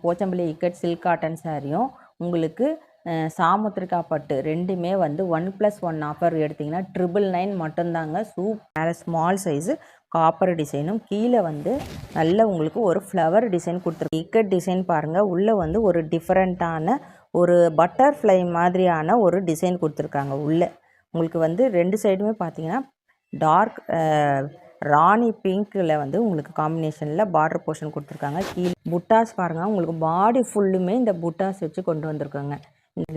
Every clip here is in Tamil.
போச்சம்பள்ளி இக்கட் சில்க் காட்டன் சாரியும் உங்களுக்கு சாமுத்திரிகா பட்டு ரெண்டுமே வந்து 1+1 ஆஃபர் எடுத்திங்கன்னா 999 மட்டும்தாங்க. மேலே ஸ்மால் சைஸு காப்பர் டிசைனும் கீழே வந்து நல்ல உங்களுக்கு ஒரு ஃப்ளவர் டிசைன் கொடுத்துருக்கு. இக்கட் டிசைன் பாருங்கள், உள்ளே வந்து ஒரு டிஃப்ரெண்ட்டான ஒரு பட்டர்ஃப்ளை மாதிரியான ஒரு டிசைன் கொடுத்துருக்காங்க. உள்ளே உங்களுக்கு வந்து 2 சைடுமே பார்த்தீங்கன்னா டார்க் ராணி பிங்க்கில் வந்து உங்களுக்கு காம்பினேஷனில் பார்டர் போர்ஷன் கொடுத்துருக்காங்க. கீழே புட்டாஸ் பாருங்கள், உங்களுக்கு பாடி ஃபுல்லுமே இந்த புட்டாஸ் வச்சு கொண்டு வந்திருக்காங்க.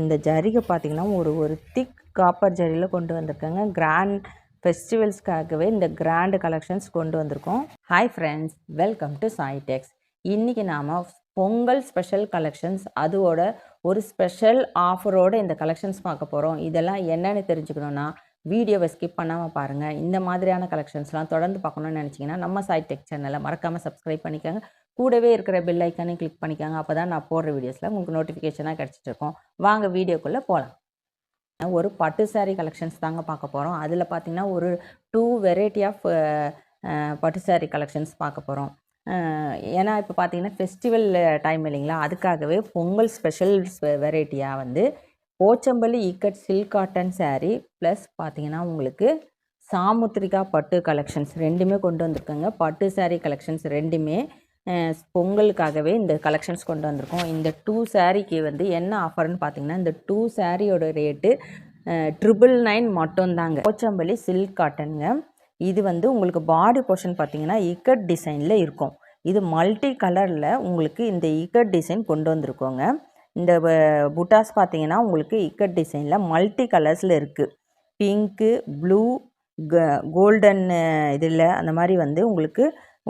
இந்த ஜரிகை பார்த்திங்கன்னா ஒரு திக் காப்பர் ஜரியில் கொண்டு வந்திருக்காங்க. கிராண்ட் ஃபெஸ்டிவல்ஸ்க்காகவே இந்த கிராண்ட் கலெக்ஷன்ஸ் கொண்டு வந்திருக்கோம். Hi friends, welcome to Sai Tex. இன்றைக்கி நாம் பொங்கல் ஸ்பெஷல் கலெக்ஷன்ஸ் அதோட ஒரு ஸ்பெஷல் ஆஃபரோடு இந்த கலெக்ஷன்ஸ் பார்க்க போகிறோம். இதெல்லாம் என்னென்னு தெரிஞ்சுக்கணுன்னா வீடியோவை ஸ்கிப் பண்ணாமல் பாருங்கள். இந்த மாதிரியான கலெக்ஷன்ஸ்லாம் தொடர்ந்து பார்க்கணுன்னு நினச்சிங்கன்னா நம்ம சாய் டெக் சேனலை மறக்காமல் சப்ஸ்கிரைப் பண்ணிக்கோங்க. கூடவே இருக்கிற பெல் ஐக்கானே கிளிக் பண்ணிக்கோங்க. அப்போ தான் நான் போடுற வீடியோஸில் உங்களுக்கு நோட்டிஃபிகேஷனாக கிடச்சிட்ருக்கோம். வாங்க வீடியோக்குள்ளே போகலாம். ஒரு பட்டு சாரீ கலெக்ஷன்ஸ் தாங்க பார்க்க போகிறோம். அதில் பார்த்திங்கன்னா ஒரு 2 வெரைட்டி ஆஃப் பட்டு சாரீ கலெக்ஷன்ஸ் பார்க்க போகிறோம். ஏன்னா இப்போ பார்த்திங்கன்னா ஃபெஸ்டிவல் டைம் இல்லைங்களா, அதுக்காகவே பொங்கல் ஸ்பெஷல் வெரைட்டியாக வந்து Pochampalli ikat silk cotton sari plus பார்த்திங்கன்னா உங்களுக்கு சாமுத்திரிகா பட்டு கலெக்ஷன்ஸ் ரெண்டுமே கொண்டு வந்திருக்காங்க. பட்டு சாரீ கலெக்ஷன்ஸ் ரெண்டுமே பொங்கலுக்காகவே இந்த கலெக்ஷன்ஸ் கொண்டு வந்திருக்கோம். இந்த 2 சாரீக்கு வந்து என்ன ஆஃபர்னு பார்த்திங்கன்னா, இந்த 2 சாரியோட ரேட்டு 999 மட்டும்தாங்க. போச்சம்பள்ளி சில்க் காட்டனுங்க. இது வந்து உங்களுக்கு பாடி போர்ஷன் பார்த்திங்கன்னா இக்கட் டிசைனில் இருக்கும். இது மல்டி கலரில் உங்களுக்கு இந்த இக்கட் டிசைன் கொண்டு வந்திருக்கோங்க. இந்த புட்டாஸ் பார்த்திங்கன்னா உங்களுக்கு இக்கட் டிசைனில் மல்டி கலர்ஸில் இருக்குது. பிங்க்கு, ப்ளூ, கோல்டன் இதில் அந்த மாதிரி வந்து உங்களுக்கு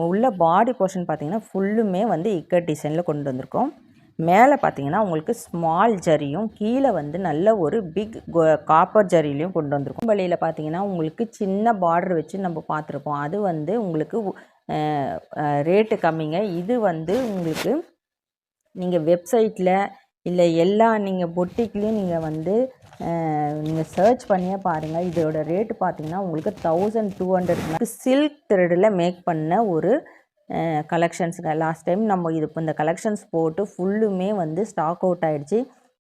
உள்ள பாடி போர்ஷன் பார்த்திங்கன்னா ஃபுல்லுமே வந்து இக்கட் டிசைனில் கொண்டு வந்திருக்கோம். மேலே பார்த்திங்கன்னா உங்களுக்கு ஸ்மால் ஜரியும் கீழே வந்து நல்ல ஒரு பிக் காப்பர் ஜரிலையும் கொண்டு வந்திருக்கோம். வழியில் பார்த்திங்கன்னா உங்களுக்கு சின்ன பார்டர் வச்சு நம்ம பார்த்துருப்போம். அது வந்து உங்களுக்கு ரேட்டு கம்மிங்க. இது வந்து உங்களுக்கு நீங்கள் வெப்சைட்டில் இல்லை எல்லா நீங்கள் பொட்டிக்லேயும் நீங்கள் வந்து நீங்கள் சர்ச் பண்ணியே பாருங்கள். இதோட ரேட்டு பார்த்திங்கன்னா உங்களுக்கு 1200 சில்க் த்ரெட்டில் மேக் பண்ண ஒரு கலெக்ஷன்ஸுங்க. லாஸ்ட் டைம் நம்ம இது இப்போ இந்த கலெக்ஷன்ஸ் போட்டு ஃபுல்லுமே வந்து ஸ்டாக் அவுட் ஆகிடுச்சு.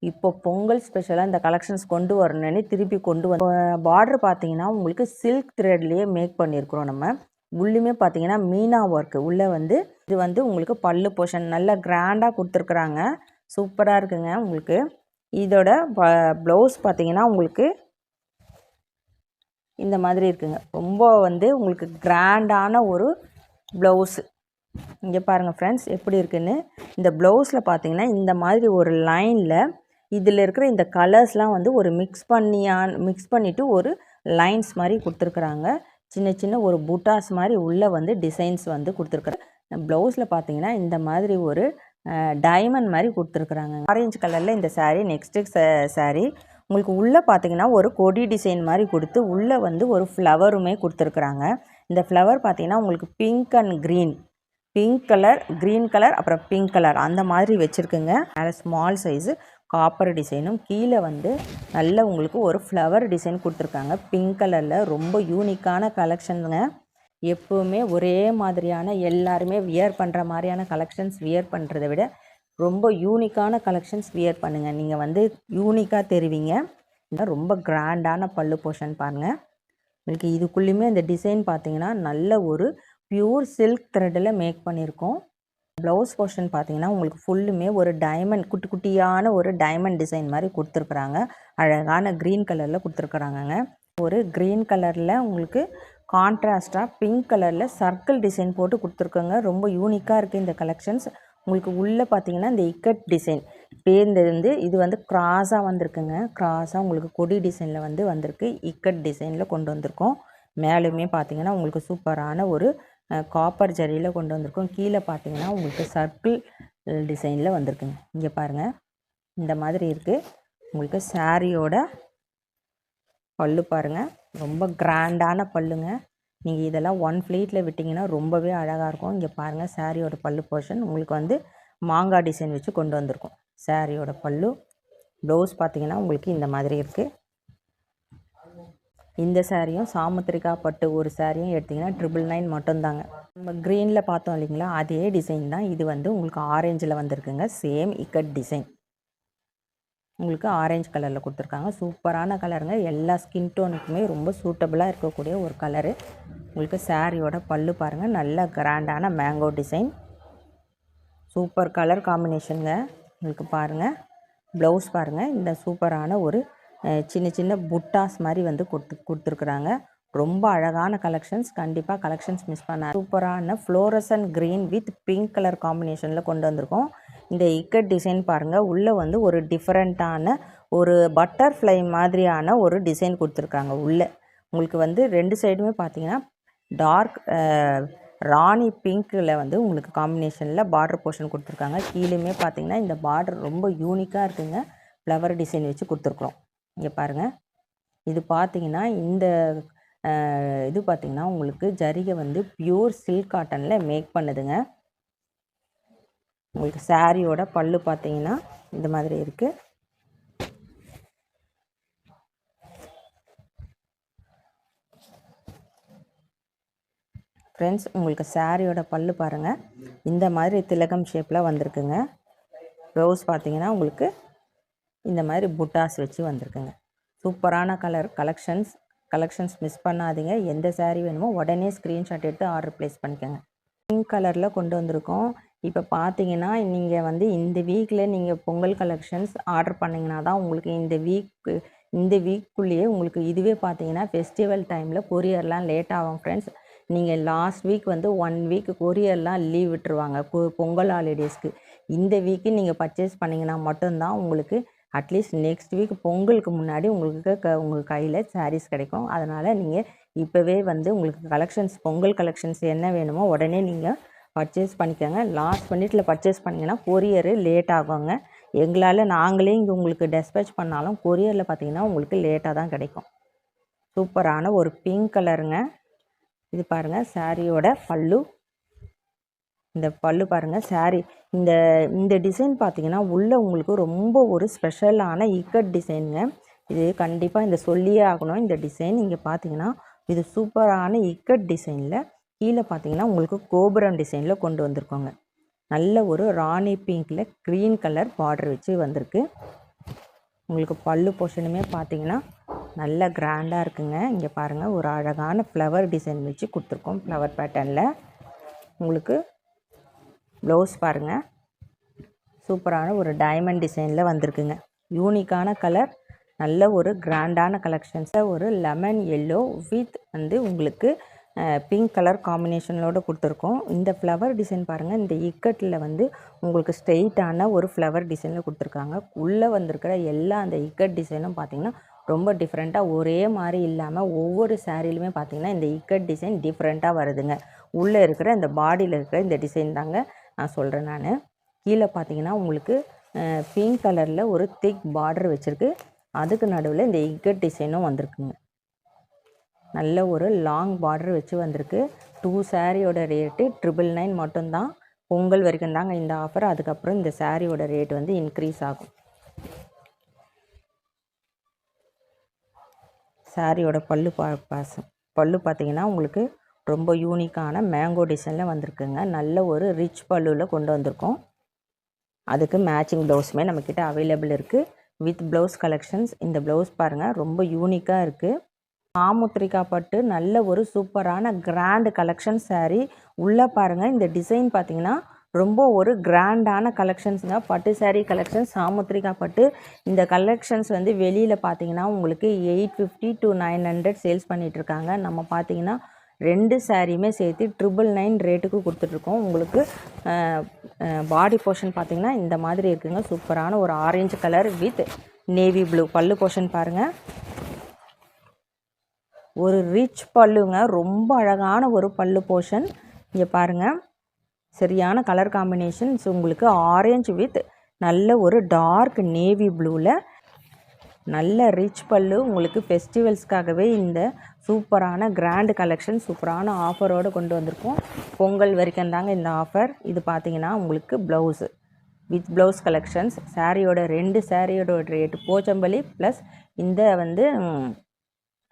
இப்போ பொங்கல் ஸ்பெஷலாக இந்த கலெக்ஷன்ஸ் கொண்டு வரணுன்னு திருப்பி கொண்டு வந்து பார்டர் பார்த்திங்கன்னா உங்களுக்கு சில்க் த்ரெட்லேயே மேக் பண்ணியிருக்கிறோம். நம்ம உள்ளுமே பார்த்திங்கன்னா மீனா ஒர்க்கு உள்ளே வந்து இது வந்து உங்களுக்கு பல்லு போர்ஷன் நல்லா கிராண்டாக கொடுத்துருக்குறாங்க. சூப்பராக இருக்குங்க. உங்களுக்கு இதோட ப்ளவுஸ் பார்த்திங்கன்னா உங்களுக்கு இந்த மாதிரி இருக்குங்க. ரொம்ப வந்து உங்களுக்கு கிராண்டான ஒரு ப்ளவுஸு. இங்கே பாருங்கள் ஃப்ரெண்ட்ஸ் எப்படி இருக்குன்னு. இந்த ப்ளவுஸில் பார்த்திங்கன்னா இந்த மாதிரி ஒரு லைனில் இதில் இருக்கிற இந்த கலர்ஸ்லாம் வந்து ஒரு மிக்ஸ் பண்ணிவிட்டு ஒரு லைன்ஸ் மாதிரி கொடுத்துருக்குறாங்க. சின்ன சின்ன ஒரு புட்டாஸ் மாதிரி உள்ளே வந்து டிசைன்ஸ் வந்து கொடுத்துருக்குறேன். ப்ளவுஸில் பார்த்திங்கன்னா இந்த மாதிரி ஒரு டைமண்ட் மாதிரி கொடுத்துருக்குறாங்க. ஆரஞ்சு கலரில் இந்த சாரீ. நெக்ஸ்ட்டு சாரீ உங்களுக்கு உள்ளே பார்த்திங்கன்னா ஒரு கொடி டிசைன் மாதிரி கொடுத்து உள்ளே வந்து ஒரு ஃப்ளவருமே கொடுத்துருக்குறாங்க. இந்த ஃப்ளவர் பார்த்திங்கன்னா உங்களுக்கு pink and green, pink colour, green colour, அப்புறம் பிங்க் கலர் அந்த மாதிரி வச்சுருக்குங்க. மேலே ஸ்மால் சைஸு காப்பர் டிசைனும் கீழே வந்து நல்ல உங்களுக்கு ஒரு ஃப்ளவர் டிசைன் கொடுத்துருக்காங்க. பிங்க் கலரில் ரொம்ப யூனிக்கான கலெக்ஷனுங்க. எப்போவுமே ஒரே மாதிரியான எல்லாருமே வியர் பண்ணுற மாதிரியான கலெக்ஷன்ஸ் வியர் பண்ணுறதை விட ரொம்ப யூனிக்கான கலெக்ஷன்ஸ் வியர் பண்ணுங்கள். நீங்கள் வந்து யூனிக்காக தெரிவிங்க. ரொம்ப கிராண்டான பல்லு போர்ஷன் பாருங்கள். உங்களுக்கு இதுக்குள்ளேயுமே இந்த டிசைன் பார்த்திங்கன்னா நல்ல ஒரு பியூர் சில்க் த்ரெட்டில் மேக் பண்ணியிருக்கோம். ப்ளவுஸ் போர்ஷன் பார்த்திங்கன்னா உங்களுக்கு ஃபுல்லுமே ஒரு டைமண்ட் குட்டி குட்டியான ஒரு டைமண்ட் டிசைன் மாதிரி கொடுத்துருக்குறாங்க. அழகான க்ரீன் கலரில் கொடுத்துருக்குறாங்கங்க. ஒரு க்ரீன் கலரில் உங்களுக்கு கான்ட்ராஸ்டாக பிங்க் கலரில் சர்க்கிள் டிசைன் போட்டு கொடுத்துருக்கோங்க. ரொம்ப யூனிக்காக இருக்குது இந்த கலெக்ஷன்ஸ். உங்களுக்கு உள்ளே பார்த்தீங்கன்னா இந்த இக்கட் டிசைன் பேர்ந்து இது வந்து கிராஸாக வந்திருக்குங்க. கிராஸாக உங்களுக்கு கொடி டிசைனில் வந்து வந்திருக்கு. இக்கட் டிசைனில் கொண்டு வந்திருக்கோம். மேலுமே பார்த்திங்கன்னா உங்களுக்கு சூப்பரான ஒரு காப்பர் ஜரியில் கொண்டு வந்திருக்கோம். கீழே பார்த்திங்கன்னா உங்களுக்கு சர்க்கிள் டிசைனில் வந்திருக்குங்க. இங்கே பாருங்கள் இந்த மாதிரி இருக்குது. உங்களுக்கு சாரியோட பல்லு பாருங்கள், ரொம்ப கிராண்டான பல்லுங்க. நீங்கள் இதெல்லாம் 1 ஃப்ளீட்டில் விட்டிங்கன்னா ரொம்பவே அழகாக இருக்கும். இங்கே பாருங்கள் சாரியோட பல்லு போர்ஷன் உங்களுக்கு வந்து மாங்காய் டிசைன் வச்சு கொண்டு வந்திருக்கும். சாரியோட பல்லு ப்ளவுஸ் பார்த்திங்கன்னா உங்களுக்கு இந்த மாதிரி இருக்குது. இந்த சாரியும் சாமுத்திரிகா பட்டு ஒரு சாரியும் எடுத்திங்கன்னா 999 மட்டும்தாங்க. நம்ம க்ரீனில் பார்த்தோம் இல்லைங்களா, அதே டிசைன் தான் இது வந்து உங்களுக்கு ஆரேஞ்சில் வந்திருக்குங்க. சேம் இக்கட் டிசைன் உங்களுக்கு ஆரஞ்சு கலரில் கொடுத்துருக்காங்க. சூப்பரான கலருங்க. எல்லா ஸ்கின் டோனுக்குமே ரொம்ப சூட்டபுளாக இருக்கக்கூடிய ஒரு கலரு. உங்களுக்கு சாரியோட பல்லு பாருங்கள், நல்ல கிராண்டான மேங்கோ டிசைன், சூப்பர் கலர் காம்பினேஷனுங்க. உங்களுக்கு பாருங்கள், ப்ளவுஸ் பாருங்கள், இந்த சூப்பரான ஒரு சின்ன சின்ன புட்டாஸ் மாதிரி வந்து கொடுத்துருக்குறாங்க. ரொம்ப அழகான கலெக்ஷன்ஸ். கண்டிப்பாக கலெக்ஷன்ஸ் மிஸ் பண்ண. சூப்பரான fluorescence green with pink colour காம்பினேஷனில் கொண்டு வந்திருக்கோம். இந்த இக்கட் டிசைன் பாருங்கள், உள்ளே வந்து ஒரு டிஃப்ரெண்ட்டான ஒரு பட்டர்ஃப்ளை மாதிரியான ஒரு டிசைன் கொடுத்துருக்காங்க. உள்ளே உங்களுக்கு வந்து 2 சைடுமே பார்த்தீங்கன்னா டார்க் ராணி பிங்க்கில் வந்து உங்களுக்கு காம்பினேஷனில் பார்டர் போர்ஷன் கொடுத்துருக்காங்க. கீழேயுமே பார்த்தீங்கன்னா இந்த பார்டர் ரொம்ப யூனிக்காக இருக்குங்க. ஃப்ளவர் டிசைன் வச்சு கொடுத்துருக்குறோம். இங்கே பாருங்கள், இது பார்த்தீங்கன்னா இந்த இது பார்த்திங்கன்னா உங்களுக்கு ஜரிகை வந்து பியூர் சில்க் காட்டனில் மேக் பண்ணுதுங்க. உங்களுக்கு சாரியோட பல்லு பார்த்தீங்கன்னா இந்த மாதிரி இருக்குது. ஃப்ரெண்ட்ஸ், உங்களுக்கு சாரியோட பல்லு பாருங்கள், இந்த மாதிரி திலகம் ஷேப்பில் வந்திருக்குங்க. ப்ளவுஸ் பார்த்தீங்கன்னா உங்களுக்கு இந்த மாதிரி புட்டாஸ் வச்சு வந்திருக்குங்க. சூப்பரான கலெக்ஷன்ஸ் மிஸ் பண்ணாதீங்க. எந்த சாரீ வேணுமோ உடனே ஸ்க்ரீன்ஷாட் எடுத்து ஆர்டர் ப்ளேஸ் பண்ணிக்கோங்க. பிங்க் கலரில் கொண்டு வந்திருக்கோம். இப்போ பார்த்தீங்கன்னா நீங்கள் வந்து இந்த வீக்கில் நீங்கள் பொங்கல் கலெக்ஷன்ஸ் ஆர்டர் பண்ணிங்கன்னா தான் உங்களுக்கு இந்த வீக்குள்ளேயே உங்களுக்கு இதுவே பார்த்தீங்கன்னா ஃபெஸ்டிவல் டைமில் கொரியர்லாம் லேட் ஆகும் ஃப்ரெண்ட்ஸ். நீங்கள் லாஸ்ட் வீக் வந்து 1 வீக் கொரியர்லாம் லீவ் விட்டுருவாங்க பொங்கல் ஹாலிடேஸ்க்கு. இந்த வீக்கு நீங்கள் பர்ச்சேஸ் பண்ணிங்கன்னா மட்டும்தான் உங்களுக்கு அட்லீஸ்ட் நெக்ஸ்ட் வீக் பொங்கலுக்கு முன்னாடி உங்களுக்கு உங்கள் கையில் சாரீஸ் கிடைக்கும். அதனால் நீங்கள் இப்போவே வந்து உங்களுக்கு பொங்கல் கலெக்ஷன்ஸ் என்ன வேணுமோ உடனே நீங்கள் பர்ச்சேஸ் பண்ணிக்கோங்க. லாஸ்ட் மினிட்டில் பர்ச்சேஸ் பண்ணிங்கன்னா கொரியரு லேட் ஆகுங்க. நாங்களே இங்கே உங்களுக்கு டெஸ்பேச் பண்ணாலும் கொரியரில் பார்த்தீங்கன்னா உங்களுக்கு லேட்டாக தான் கிடைக்கும். சூப்பரான ஒரு பிங்க் கலருங்க. இது பாருங்கள் சாரியோட பல்லு. இந்த பல்லு பாருங்கள். சாரி இந்த டிசைன் பார்த்தீங்கன்னா உள்ளே உங்களுக்கு ரொம்ப ஒரு ஸ்பெஷலான இக்கட் டிசைனுங்க. இது கண்டிப்பாக இந்த சொல்லியே ஆகணும். இந்த டிசைன் இங்கே பார்த்தீங்கன்னா இது சூப்பரான இக்கட் டிசைனில் கீழே பார்த்தீங்கன்னா உங்களுக்கு கோபுரம் டிசைனில் கொண்டு வந்திருக்கோங்க. நல்ல ஒரு ராணி பிங்க்கில் க்ரீன் கலர் பார்டர் வச்சு வந்திருக்கு. உங்களுக்கு பல்லு போர்ஷனுமே பார்த்தீங்கன்னா நல்ல கிராண்டாக இருக்குங்க. இங்கே பாருங்கள், ஒரு அழகான ஃப்ளவர் டிசைன் வச்சு கொடுத்துருக்கோம். ஃப்ளவர் பேட்டர்னில் உங்களுக்கு ப்ளவுஸ் பாருங்கள், சூப்பரான ஒரு டைமண்ட் டிசைனில் வந்திருக்குங்க. யூனிக்கான கலர், நல்ல ஒரு கிராண்டான கலெக்ஷன்ஸை ஒரு லெமன் எல்லோ வித் வந்து உங்களுக்கு பிங்க் கலர் காம்பினேஷனோடு கொடுத்துருக்கோம். இந்த ஃப்ளவர் டிசைன் பாருங்கள், இந்த இக்கட்டில் வந்து உங்களுக்கு ஸ்ட்ரெயிட்டான ஒரு ஃப்ளவர் டிசைனில் கொடுத்துருக்காங்க. உள்ளே வந்திருக்கிற எல்லா அந்த இக்கட் டிசைனும் பார்த்திங்கன்னா ரொம்ப டிஃப்ரெண்ட்டாக ஒரே மாதிரி இல்லாமல் ஒவ்வொரு சாரிலுமே பார்த்திங்கன்னா இந்த இக்கட் டிசைன் டிஃப்ரெண்ட்டாக வருதுங்க. உள்ளே இருக்கிற இந்த பாடியில் இருக்கிற இந்த டிசைன் தாங்க நான் சொல்கிறேன். நான் கீழே பார்த்தீங்கன்னா உங்களுக்கு பிங்க் கலரில் ஒரு திக் பார்டர் வச்சுருக்கு. அதுக்கு நடுவில் இந்த இக்கட் டிசைனும் வந்திருக்குங்க. நல்ல ஒரு லாங் பார்டர் வச்சு வந்திருக்கு. 2 சாரியோட ரேட்டு 999 மட்டும்தான். பொங்கல் வரைக்கும் தாங்க இந்த ஆஃபர். அதுக்கப்புறம் இந்த சாரியோட ரேட் வந்து இன்க்ரீஸ் ஆகும். சாரியோட பல்லு பார்த்தீங்கன்னா உங்களுக்கு ரொம்ப யூனிக்கான மேங்கோ டிசைனில் வந்திருக்குங்க. நல்ல ஒரு ரிச் பல்லுவில் கொண்டு வந்திருக்கோம். அதுக்கு மேட்சிங் ப்ளவுஸுமே நம்மக்கிட்ட அவைலபிள் இருக்குது வித் ப்ளவுஸ் கலெக்ஷன்ஸ். இந்த ப்ளவுஸ் பாருங்கள், ரொம்ப யூனிக்காக இருக்குது. சாமுத்திரிகா பட்டு நல்ல ஒரு சூப்பரான கிராண்ட் கலெக்ஷன் சாரீ. உள்ளே பாருங்கள், இந்த டிசைன் பார்த்திங்கன்னா ரொம்ப ஒரு கிராண்டான கலெக்ஷன்ஸுங்க. பட்டு சாரீ கலெக்ஷன்ஸ் சாமுத்திரிகா பட்டு. இந்த கலெக்ஷன்ஸ் வந்து வெளியில் பார்த்தீங்கன்னா உங்களுக்கு 850 to 900 சேல்ஸ் பண்ணிகிட்ருக்காங்க. நம்ம பார்த்தீங்கன்னா 2 சாரியுமே சேர்த்து 999 ரேட்டுக்கு கொடுத்துட்ருக்கோம். உங்களுக்கு பாடி போர்ஷன் பார்த்திங்கன்னா இந்த மாதிரி இருக்குங்க. சூப்பரான ஒரு orange colour with navy blue. பல்லு போர்ஷன் பாருங்கள், ஒரு ரிச் பல்லுங்க. ரொம்ப அழகான ஒரு பல்லு போர்ஷன். இங்கே பாருங்கள், சரியான கலர் காம்பினேஷன்ஸ். உங்களுக்கு ஆரஞ்சு வித் நல்ல ஒரு டார்க் நேவி ப்ளூவில் நல்ல ரிச் பல்லு. உங்களுக்கு ஃபெஸ்டிவல்ஸ்க்காகவே இந்த சூப்பரான கிராண்ட் கலெக்ஷன் சூப்பரான ஆஃபரோடு கொண்டு வந்திருக்கோம். பொங்கல் வரைக்கும் தாங்க இந்த ஆஃபர். இது பார்த்தீங்கன்னா உங்களுக்கு ப்ளவுஸு வித் ப்ளவுஸ் கலெக்ஷன்ஸ். சாரியோட 2 சாரியோட ரேட்டு போச்சம்பள்ளி ப்ளஸ் இந்த வந்து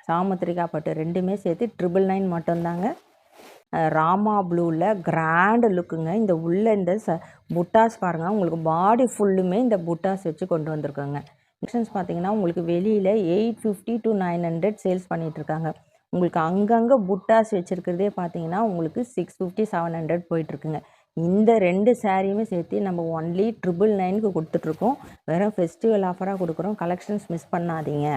சாமுத்திரிகா பட்டு ரெண்டுமே சேர்த்து 999 மட்டும்தாங்க. ராமா ப்ளூவில் கிராண்டு லுக்குங்க. இந்த உள்ள இந்த புட்டாஸ் பாருங்கள், உங்களுக்கு பாடி ஃபுல்லுமே இந்த புட்டாஸ் வச்சு கொண்டு வந்திருக்கோங்க. கலெக்ஷன்ஸ் பார்த்தீங்கன்னா உங்களுக்கு வெளியில் 850 to 900 சேல்ஸ் பண்ணிகிட்ருக்காங்க. உங்களுக்கு அங்கங்கே புட்டாஸ் வச்சுருக்கிறதே பார்த்தீங்கன்னா உங்களுக்கு 650 700 போயிட்டுருக்குங்க. இந்த 2 சாரியுமே சேர்த்து நம்ம ஒன்லி 999க்கு கொடுத்துட்ருக்கோம். வெறும் ஃபெஸ்டிவல் ஆஃபராக கொடுக்குறோம். கலெக்ஷன்ஸ் மிஸ் பண்ணாதீங்க.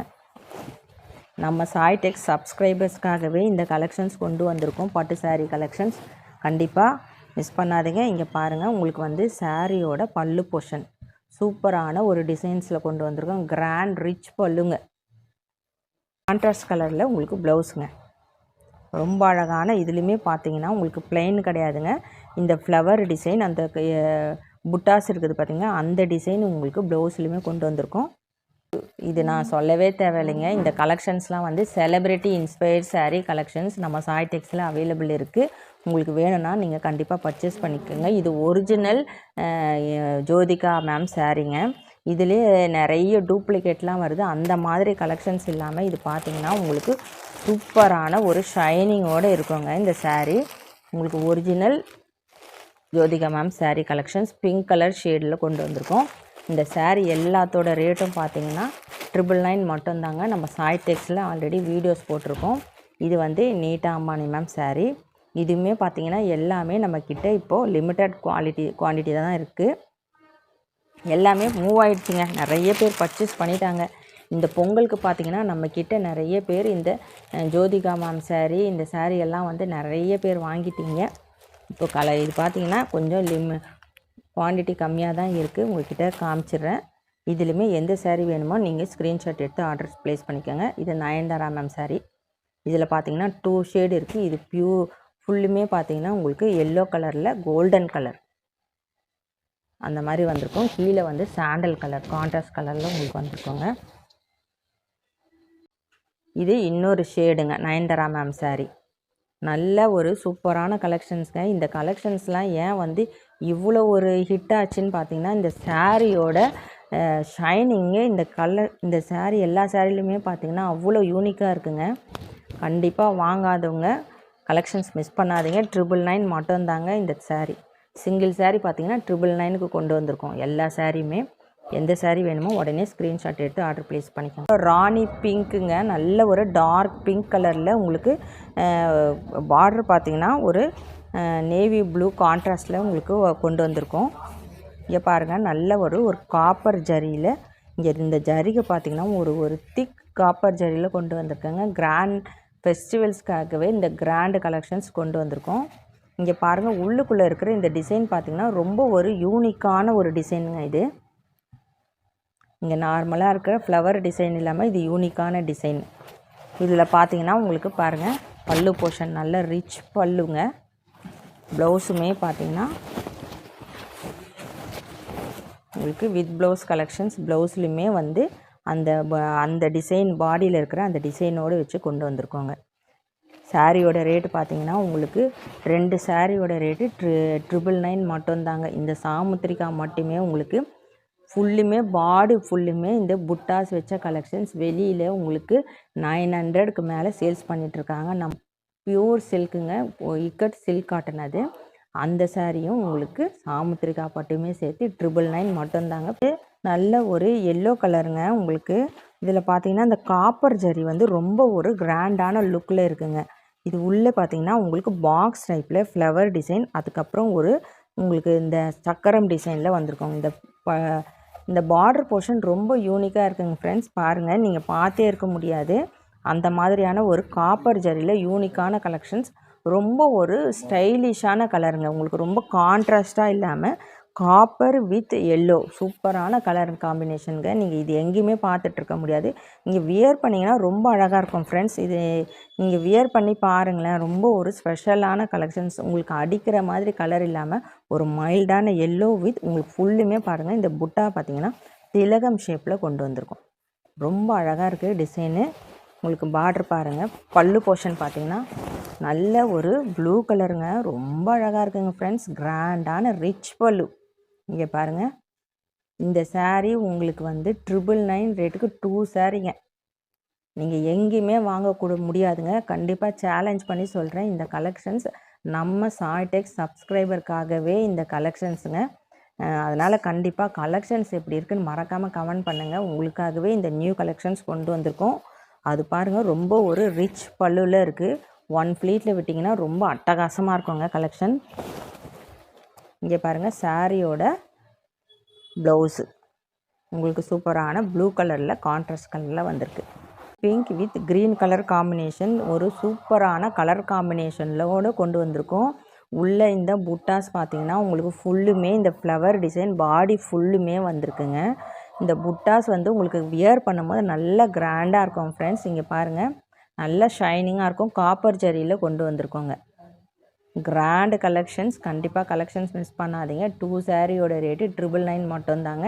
நம்ம சாய் டெக்ஸ் சப்ஸ்கிரைபர்ஸ்க்காகவே இந்த கலெக்ஷன்ஸ் கொண்டு வந்திருக்கோம். பட்டு சாரீ கலெக்ஷன்ஸ் கண்டிப்பாக மிஸ் பண்ணாதீங்க. இங்கே பாருங்கள், உங்களுக்கு வந்து சாரியோட பல்லு போர்ஷன் சூப்பரான ஒரு டிசைன்ஸில் கொண்டு வந்திருக்கோம். Grand rich பல்லுங்க. கான்ட்ராஸ்ட் கலரில் உங்களுக்கு ப்ளவுஸுங்க. ரொம்ப அழகான இதுலேயுமே பார்த்தீங்கன்னா உங்களுக்கு பிளெயின் கிடையாதுங்க. இந்த ஃப்ளவர் டிசைன், அந்த புட்டாஸ் இருக்குது பார்த்தீங்கன்னா, அந்த டிசைன் உங்களுக்கு ப்ளவுஸ்லையுமே கொண்டு வந்திருக்கோம். இது நான் சொல்லவே தேவையில்லைங்க. இந்த கலெக்ஷன்ஸ்லாம் வந்து செலிப்ரிட்டி இன்ஸ்பயர்ட் சாரீ கலெக்ஷன்ஸ் நம்ம சாய் டெக்ஸில் அவைலபிள் இருக்குது. உங்களுக்கு வேணும்னா நீங்கள் கண்டிப்பாக பர்ச்சேஸ் பண்ணிக்கோங்க. இது ஒரிஜினல் ஜோதிகா மேம் சாரீங்க. இதிலே நிறைய டூப்ளிகேட்லாம் வருது. அந்த மாதிரி கலெக்ஷன்ஸ் இல்லாமல் இது பார்த்திங்கன்னா உங்களுக்கு சூப்பரான ஒரு ஷைனிங்கோடு இருக்குங்க. இந்த சாரீ உங்களுக்கு original Jyothika ma'am sari collections pink colour ஷேடில் கொண்டு வந்திருக்கோம். இந்த சாரீ எல்லாத்தோட ரேட்டும் பார்த்தீங்கன்னா 999 மட்டும்தாங்க. நம்ம சாய் டெக்ஸில் ஆல்ரெடி வீடியோஸ் போட்டிருக்கோம். இது வந்து நீட்டா அம்பானி மேம் சாரீ. இதுவுமே பார்த்தீங்கன்னா எல்லாமே நம்மக்கிட்ட இப்போது லிமிட்டட் குவான்டிட்டி தான் இருக்குது. எல்லாமே மூவ் ஆகிடுச்சிங்க. நிறைய பேர் பர்ச்சேஸ் பண்ணிட்டாங்க. இந்த பொங்கலுக்கு பார்த்திங்கன்னா நம்மக்கிட்ட நிறைய பேர் இந்த ஜோதிகா மேம் சாரீ, இந்த சாரீ எல்லாம் வந்து நிறைய பேர் வாங்கிட்டீங்க. இப்போ இது பார்த்திங்கன்னா கொஞ்சம் குவான்டிட்டி கம்மியாக தான் இருக்குது. உங்கள்கிட்ட காமிச்சிடுறேன். இதுலேயுமே எந்த சாரீ வேணுமோ நீங்கள் ஸ்க்ரீன்ஷாட் எடுத்து ஆர்டர் ப்ளேஸ் பண்ணிக்கோங்க. இது நயன்தாரா மேம் சாரீ. இதில் பார்த்தீங்கன்னா 2 ஷேடு இருக்குது. இது ஃபுல்லுமே பார்த்தீங்கன்னா உங்களுக்கு எல்லோ கலரில் கோல்டன் கலர் அந்த மாதிரி வந்திருக்கும். கீழே வந்து சாண்டல் கலர் கான்ட்ராஸ்ட் கலரில் உங்களுக்கு வந்திருக்கோங்க. இது இன்னொரு ஷேடுங்க நயன்தாரா மேம் சாரீ. நல்ல ஒரு சூப்பரான கலெக்ஷன்ஸுங்க. இந்த கலெக்ஷன்ஸ்லாம் ஏன் வந்து இவ்வளோ ஒரு ஹிட் ஆச்சுன்னு பார்த்தீங்கன்னா, இந்த சாரியோட ஷைனிங்கு, இந்த சாரீ எல்லா சாரிலையுமே பார்த்தீங்கன்னா அவ்வளோ யூனிக்காக இருக்குங்க. கண்டிப்பாக வாங்காதவங்க கலெக்ஷன்ஸ் மிஸ் பண்ணாதீங்க. 999 மட்டும்தாங்க இந்த சாரீ. சிங்கிள் சாரீ பார்த்தீங்கன்னா 999க்கு கொண்டு வந்திருக்கோம். எல்லா சாரியுமே எந்த சாரீ வேணுமோ உடனே ஸ்க்ரீன்ஷாட் எடுத்து ஆர்டர் ப்ளேஸ் பண்ணிக்கோங்க. ராணி பிங்க்குங்க. நல்ல ஒரு டார்க் பிங்க் கலரில் உங்களுக்கு பார்டர் பார்த்திங்கன்னா ஒரு நேவி ப்ளூ கான்ட்ராஸ்டில் உங்களுக்கு கொண்டு வந்திருக்கோம். இங்கே பாருங்கள், நல்ல ஒரு காப்பர் ஜரியில் இங்கே இந்த ஜரிகை பார்த்திங்கன்னா ஒரு திக் காப்பர் ஜரியில் கொண்டு வந்திருக்காங்க. கிராண்ட் ஃபெஸ்டிவல்ஸ்க்காகவே இந்த கிராண்டு கலெக்ஷன்ஸ் கொண்டு வந்திருக்கோம். இங்கே பாருங்கள், உள்ளுக்குள்ளே இருக்கிற இந்த டிசைன் பார்த்திங்கன்னா ரொம்ப ஒரு யூனிக்கான ஒரு டிசைனுங்க. இது இங்கே நார்மலாக இருக்கிற ஃப்ளவர் டிசைன் இல்லாமல் இது யூனிக்கான டிசைன். இதில் பார்த்தீங்கன்னா உங்களுக்கு பாருங்கள், பல்லு போர்ஷன் நல்ல ரிச் பல்லுங்க. ப்ளவுஸுமே பார்த்தீங்கன்னா உங்களுக்கு வித் ப்ளவுஸ் கலெக்ஷன்ஸ். ப்ளவுஸ்லையுமே வந்து அந்த டிசைன் பாடியில் இருக்கிற அந்த டிசைனோடு வச்சு கொண்டு வந்திருக்கோங்க. சாரியோட ரேட்டு பார்த்தீங்கன்னா உங்களுக்கு 2 சாரியோட ரேட்டு 999 மட்டும்தாங்க. இந்த சாமுத்திரிகா மட்டுமே உங்களுக்கு ஃபுல்லுமே பாடி ஃபுல்லுமே இந்த புட்டாஸ் வச்ச கலெக்ஷன்ஸ் வெளியில் உங்களுக்கு 900க்கு மேலே சேல்ஸ் பண்ணிகிட்ருக்காங்க. பியூர் சில்க்குங்க, இக்கட் சில்க் காட்டன். அது அந்த சாரியும் உங்களுக்கு சாமுத்திரிகா பட்டுமே சேர்த்து 999 மட்டும்தாங்க. நல்ல ஒரு எல்லோ கலருங்க. உங்களுக்கு இதில் பார்த்தீங்கன்னா இந்த காப்பர் ஜரி வந்து ரொம்ப ஒரு கிராண்டான லுக்கில் இருக்குங்க. இது உள்ளே பார்த்தீங்கன்னா உங்களுக்கு பாக்ஸ் டைப்பில் ஃப்ளவர் டிசைன், அதுக்கப்புறம் உங்களுக்கு இந்த சக்கரம் டிசைனில் வந்திருக்கோங்க. இந்த பார்டர் போர்ஷன் ரொம்ப யூனிக்காக இருக்குங்க ஃப்ரெண்ட்ஸ். பாருங்கள், நீங்கள் பார்த்தே இருக்க முடியாது. அந்த மாதிரியான ஒரு காப்பர் ஜரியில் யூனிக்கான கலெக்ஷன்ஸ். ரொம்ப ஒரு ஸ்டைலிஷான கலருங்க. உங்களுக்கு ரொம்ப கான்ட்ராஸ்ட்டாக இல்லாமல் காப்பர் வித் எல்லோ சூப்பரான கலர் காம்பினேஷனுங்க. நீங்கள் இது எங்கேயுமே பார்த்துட்ருக்க முடியாது. நீங்கள் வியர் பண்ணிங்கன்னா ரொம்ப அழகாக இருக்கும் ஃப்ரெண்ட்ஸ். இது நீங்கள் வியர் பண்ணி பாருங்களேன். ரொம்ப ஒரு ஸ்பெஷலான கலெக்ஷன்ஸ். உங்களுக்கு அடிக்கிற மாதிரி கலர் இல்லாமல் ஒரு மைல்டான எல்லோ வித் உங்களுக்கு ஃபுல்லுமே பாருங்கள். இந்த புட்டா பார்த்திங்கன்னா திலகம் ஷேப்பில் கொண்டு வந்திருக்கும். ரொம்ப அழகாக இருக்குது டிசைனு. உங்களுக்கு பார்டர் பாருங்கள். பல்லு போர்ஷன் பார்த்திங்கன்னா நல்ல ஒரு ப்ளூ கலருங்க. ரொம்ப அழகாக இருக்குங்க ஃப்ரெண்ட்ஸ். கிராண்டான ரிச் பல்லு. இங்கே பாருங்கள், இந்த சாரீ உங்களுக்கு வந்து 999 ரேட்டுக்கு 2 சாரீங்க. நீங்கள் எங்கேயுமே முடியாதுங்க. கண்டிப்பாக சேலஞ்ச் பண்ணி சொல்கிறேன். இந்த கலெக்ஷன்ஸ் நம்ம சாய்டெக்ஸ் சப்ஸ்கிரைபருக்காகவே இந்த கலெக்ஷன்ஸுங்க. அதனால் கண்டிப்பாக கலெக்ஷன்ஸ் எப்படி இருக்குன்னு மறக்காமல் கமெண்ட் பண்ணுங்கள். உங்களுக்காகவே இந்த நியூ கலெக்ஷன்ஸ் கொண்டு வந்திருக்கோம். அது பாருங்கள், ரொம்ப ஒரு ரிச் பல்லுவில் இருக்குது. 1 ஃப்ளீட்டில் விட்டிங்கன்னா ரொம்ப அட்டகாசமாக இருக்குங்க கலெக்ஷன். இங்கே பாருங்கள், சாரியோட ப்ளவுஸு உங்களுக்கு சூப்பரான ப்ளூ கலரில் கான்ட்ராஸ்ட் கலரில் வந்திருக்கு. Pink with green colour combination, ஒரு சூப்பரான கலர் காம்பினேஷனோடு கொண்டு வந்திருக்கோம். உள்ளே இந்த புட்டாஸ் பார்த்திங்கன்னா உங்களுக்கு ஃபுல்லுமே இந்த ஃப்ளவர் டிசைன் பாடி ஃபுல்லுமே வந்திருக்குங்க. இந்த புட்டாஸ் வந்து உங்களுக்கு வியர் பண்ணும்போது நல்லா கிராண்டாக இருக்கும் ஃப்ரெண்ட்ஸ். இங்கே பாருங்கள், நல்லா ஷைனிங்காக இருக்கும். காப்பர் ஜரியில் கொண்டு வந்திருக்கோங்க. Grand collections. கண்டிப்பாக கலெக்ஷன்ஸ் மிஸ் பண்ணாதீங்க. 2 சாரியோட ரேட்டு 999 மட்டும்தாங்க.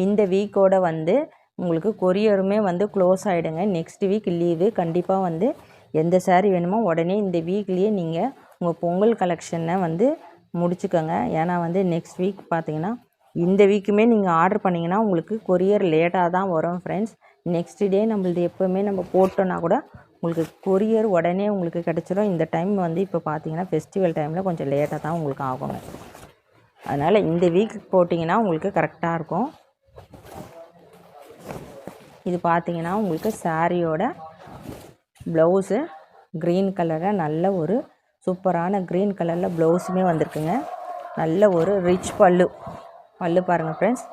இந்த வீக்கோட வந்து உங்களுக்கு கொரியருமே வந்து க்ளோஸ் ஆகிடுங்க. Next week leave. கண்டிப்பாக வந்து எந்த சாரீ வேணுமோ உடனே இந்த வீக்லேயே நீங்கள் உங்கள் பொங்கல் கலெக்ஷனை வந்து முடிச்சுக்கோங்க. ஏன்னா வந்து நெக்ஸ்ட் வீக் பார்த்தீங்கன்னா இந்த வீக்குமே நீங்கள் ஆர்டர் பண்ணிங்கன்னா உங்களுக்கு கொரியர் லேட்டாக தான் வரும் ஃப்ரெண்ட்ஸ். நெக்ஸ்ட் டே நம்மளது எப்போவுமே நம்ம போட்டோன்னா கூட உங்களுக்கு கொரியர் உடனே உங்களுக்கு கிடச்சிரும். இந்த டைம் வந்து இப்போ பார்த்தீங்கன்னா ஃபெஸ்டிவல் டைமில் கொஞ்சம் லேட்டாக தான் உங்களுக்கு ஆகுங்க. அதனால் இந்த வீக் போட்டிங்கன்னா உங்களுக்கு கரெக்டாக இருக்கும். இது பார்த்தீங்கன்னா உங்களுக்கு சாரியோட ப்ளவுஸு க்ரீன் கலரில் நல்ல ஒரு சூப்பரான க்ரீன் கலரில் ப்ளவுஸுமே வந்திருக்குங்க. நல்ல ஒரு ரிச் பல்லு பாருங்கள் ஃப்ரெண்ட்ஸ்.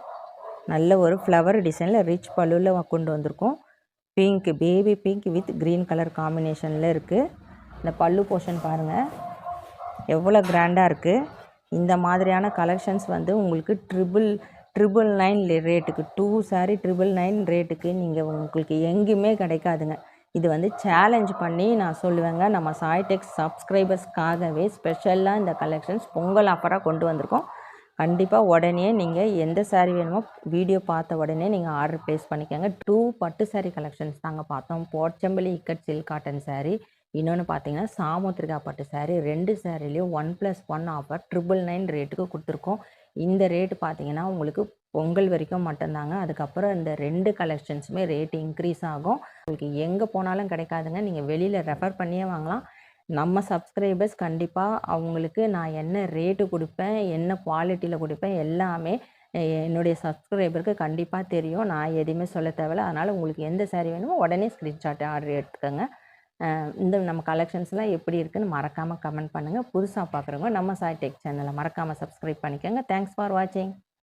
நல்ல ஒரு ஃப்ளவர் டிசைனில் ரிச் பல்லுவில் கொண்டு வந்திருக்கோம். Pink, baby pink with green colour காம்பினேஷனில் இருக்குது. இந்த பல்லு போர்ஷன் பாருங்கள் எவ்வளோ கிராண்டாக இருக்குது. இந்த மாதிரியான கலெக்ஷன்ஸ் வந்து உங்களுக்கு 999 ரேட்டுக்கு 2 சாரி 999 ரேட்டுக்கு நீங்கள் உங்களுக்கு எங்கேயுமே கிடைக்காதுங்க. இது வந்து சேலஞ்ச் பண்ணி நான் சொல்லுவேங்க. நம்ம சாய்டெக்ஸ் சப்ஸ்கிரைபர்ஸ்க்காகவே ஸ்பெஷலாக இந்த கலெக்ஷன்ஸ் பொங்கல் ஆஃபராக கொண்டு வந்திருக்கோம். கண்டிப்பாக உடனே நீங்கள் எந்த சாரீ வேணுமோ வீடியோ பார்த்த உடனே நீங்கள் ஆர்டர் ப்ளேஸ் பண்ணிக்கோங்க. 2 பட்டு சாரீ கலெக்ஷன்ஸ் தாங்க பார்த்தோம். போச்சம்பள்ளி இக்கட் சில்க் காட்டன் சாரீ, இன்னொன்று பார்த்தீங்கன்னா சாமுத்திரிகா பட்டு சாரீ. 2 சாரிலையும் 1+1 ஆஃபர் 999 ரேட்டுக்கு கொடுத்துருக்கோம். இந்த ரேட்டு பார்த்தீங்கன்னா உங்களுக்கு பொங்கல் வரைக்கும் மட்டும்தாங்க. அதுக்கப்புறம் இந்த 2 கலெக்ஷன்ஸுமே ரேட்டு இன்க்ரீஸ் ஆகும். உங்களுக்கு எங்கே போனாலும் கிடைக்காதுங்க. நீங்கள் வெளியில் ரெஃபர் பண்ணியே வாங்கலாம். நம்ம சப்ஸ்கிரைபர்ஸ் கண்டிப்பாக அவங்களுக்கு நான் என்ன ரேட்டு கொடுப்பேன், என்ன குவாலிட்டியில் கொடுப்பேன் எல்லாமே என்னுடைய சப்ஸ்கிரைபருக்கு கண்டிப்பாக தெரியும். நான் எதுவுமே சொல்ல தேவையில்ல. அதனால் உங்களுக்கு எந்த சாரீ வேணுமோ உடனே ஸ்க்ரீன்ஷாட் ஆர்டர் எடுத்துக்கோங்க. இந்த நம்ம கலெக்ஷன்ஸ்லாம் எப்படி இருக்குதுன்னு மறக்காமல் கமெண்ட் பண்ணுங்கள். புதுசாக பார்க்குறவங்க நம்ம சாய்டெக் சேனலை மறக்காமல் சப்ஸ்கிரைப் பண்ணிக்கோங்க. தேங்க்ஸ் ஃபார் வாட்சிங்.